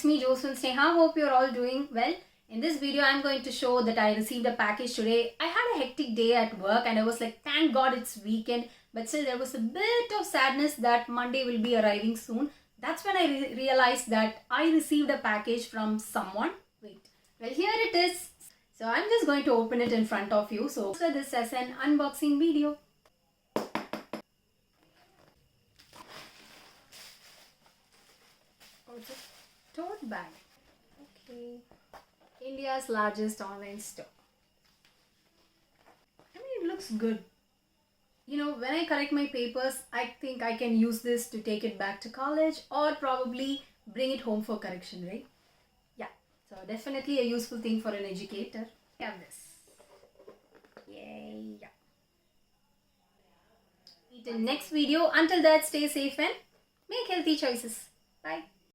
it's me Josephine Sneha. Hope you're all doing well. In this video, I'm going to show that I received a package today. I had a hectic day at work and I was like, thank God it's weekend. But still there was a bit of sadness that Monday will be arriving soon. That's when I realized that I received a package from someone. Wait, well here it is. So I'm just going to open it in front of you. So consider this as an unboxing video. Oh, it's a tote bag. Okay. India's largest online store. I mean, it looks good. You know, when I correct my papers, I think I can use this to take it back to college or probably bring it home for correction, right? Yeah, so definitely a useful thing for an educator. I have this. Yay, yeah. Meet in next video. Until that, stay safe and make healthy choices. Bye.